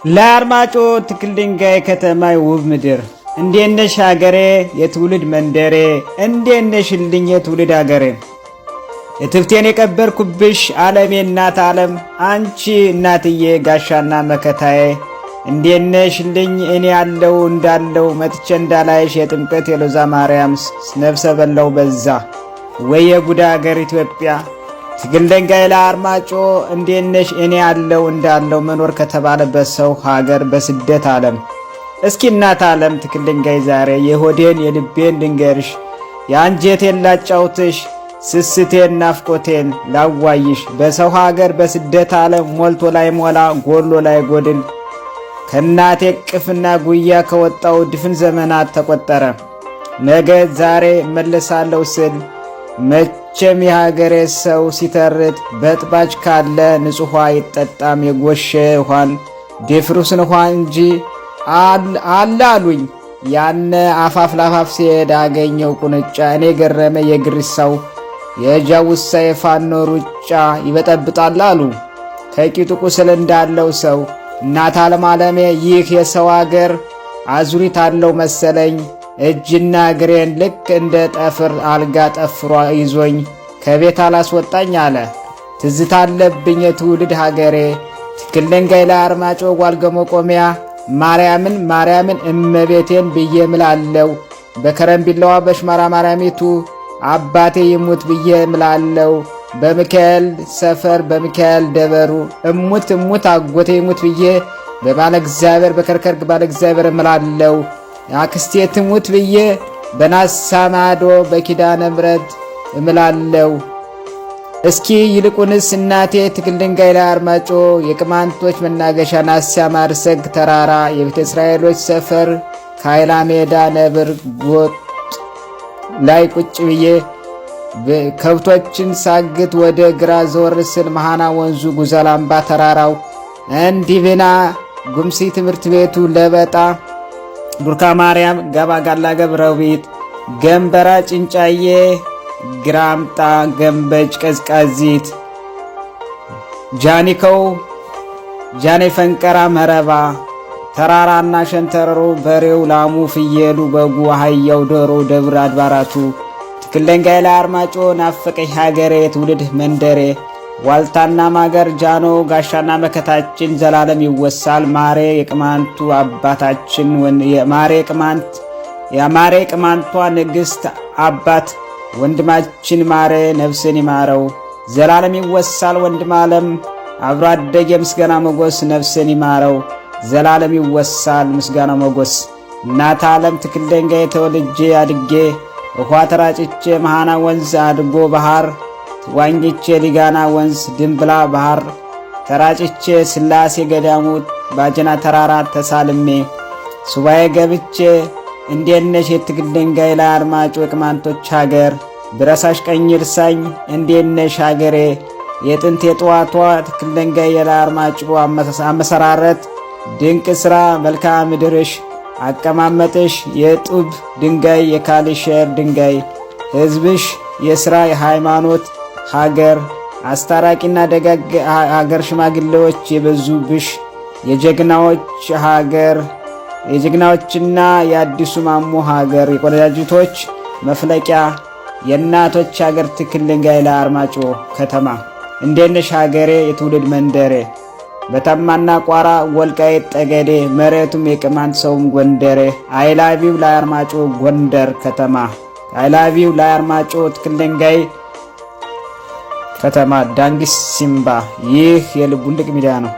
ለአርማጮ ትክል ድንጋይ ከተማ ውብ ምድር እንዴት ነሽ ሀገሬ የትውልድ መንደሬ እንዴት ነሽልኝ የትውልድ ሀገሬ እትብቴን የቀበርኩብሽ ዓለሜ እናት ዓለም አንቺ እናትዬ ጋሻና መከታዬ እንዴት ነሽልኝ እኔ ያለው እንዳለው መጥቼ እንዳላይሽ የጥምቀት የሎዛ ማርያም ነፍሰ በላው በዛ ወይ የጉዳ ሀገር ኢትዮጵያ ትክል ድንጋይ ለአርማጮ እንዴት ነሽ እኔ ያለው እንዳለው መኖር ከተባለበት ሰው ሀገር በስደት ዓለም እስኪ እናት ዓለም ትክል ድንጋይ ዛሬ የሆዴን የልቤን ድንገርሽ የአንጀቴን ላጫውትሽ ስስቴን ናፍቆቴን ላዋይሽ በሰው ሀገር በስደት ዓለም ሞልቶ ላይ ሞላ ጎሎ ላይ ጎድል ከናቴ ቅፍና ጉያ ከወጣው ድፍን ዘመናት ተቆጠረ ነገ ዛሬ መለሳለሁ ስል መቼም የሀገሬ ሰው ሲተርት በጥባጭ ካለ ንጹህ አይጠጣም የጎሸ ውሃን ዴፍሩስን ውሃ እንጂ አላሉኝ ያነ አፋፍ ላፋፍ ሲሄድ አገኘው ቁንጫ እኔ ገረመ የግሪሳው የጃውሳ የፋኖ ሩጫ ይበጠብጣል አሉ ከቂጡ ቁስል እንዳለው ሰው እናት ዓለም ዓለሜ ይህ የሰው አገር አዙሪት አለው መሰለኝ እጅና እግሬን ልክ እንደ ጠፍር አልጋ ጠፍሯ ይዞኝ ከቤት አላስወጣኝ አለ ትዝታ አለብኝ የትውልድ ሀገሬ ትክል ድንጋይ ለአርማጮ ጓልገሞ ቆሚያ ማርያምን እመቤቴን ብዬ ምላለው በከረምቢላዋ በሽማራ ማርያሚቱ አባቴ ይሙት ብዬ ምላለው በሚካኤል ሰፈር በሚካኤል ደበሩ እሙት አጎቴ ይሙት ብዬ በባለ እግዚአብሔር በከርከር ባለ እግዚአብሔር ምላለው አክስቴ ትሙት ብዬ በናሳማዶ በኪዳነ ምሕረት እምላለው እስኪ ይልቁንስ እናቴ ትክል ድንጋይ ለአርማጮ የቅማንቶች መናገሻ ናሳ ማርሰግ ተራራ የቤተ እስራኤሎች ሰፈር ካይላ ሜዳ ነብር ጎጥ ላይ ቁጭ ብዬ ከብቶችን ሳግት ወደ ግራ ዘወር ስል መሃና ወንዙ ጉዘላምባ ተራራው እንዲብና ጉምሲ ትምህርት ቤቱ ለበጣ ዱርካ ማርያም ገባ ጋላ ገብረዊት ገንበራ ጭንጫዬ ግራምጣ ገንበጭ ቀዝቃዚት ጃኒከው ጃኔ ፈንቀራ መረባ ተራራና ሸንተረሩ በሬው ላሙ ፍየሉ በጉ አህያው ዶሮ ደብረ አድባራቱ ትክል ድንጋይ ለአርማጮ ናፈቀኝ ሀገሬ የትውልድ መንደሬ ዋልታና ማገር ጃኖ ጋሻና መከታችን ዘላለም ይወሳል ማሬ የቅማንቱ አባታችን የማሬ ቅማንቷ ንግሥት አባት ወንድማችን ማሬ ነፍስን ይማረው ዘላለም ይወሳል ወንድም ዓለም አብሮ አደጌ ምስጋና መጎስ ነፍስን ይማረው ዘላለም ይወሳል ምስጋና መጎስ እናት ዓለም ትክል ድንጋይ ተወልጄ አድጌ ውሃ ተራጭቼ መሃና ወንዝ አድጎ ባህር ዋኝቼ ሊጋና ወንዝ ድንብላ ባህር ተራጭቼ ስላሴ ገዳሙት ባጀና ተራራ ተሳልሜ ሱባኤ ገብቼ እንዴት ነሽ የትክል ድንጋይ ለአርማጮ ቅማንቶች ሀገር ብረሳሽ ቀኝ እርሳኝ እንዴት ነሽ ሀገሬ የጥንት የጠዋቷ ትክል ድንጋይ ለአርማጮ አመሰራረት ድንቅ ሥራ መልክዓ ምድርሽ አቀማመጥሽ የጡብ ድንጋይ የካልሸር ድንጋይ ሕዝብሽ የሥራ የሃይማኖት ሀገር አስታራቂና ደጋግ ሀገር ሽማግሌዎች የበዙብሽ የጀግናዎች ሀገር የጀግናዎችና የአዲሱ ማሞ ሀገር የቆነጃጅቶች መፍለቂያ የእናቶች ሀገር ትክል ድንጋይ ለአርማጮ ከተማ እንዴት ነሽ ሀገሬ የትውልድ መንደሬ በተማና ቋራ ወልቃይት ጠገዴ መሬቱም የቅማንት ሰውም ጎንደሬ አይላቪው ለአርማጮ ጎንደር ከተማ አይላቪው ለአርማጮ ትክል ድንጋይ ከተማ ዳንግስ ሲምባ ይህ የልቡልቅ ሚዲያ ነው።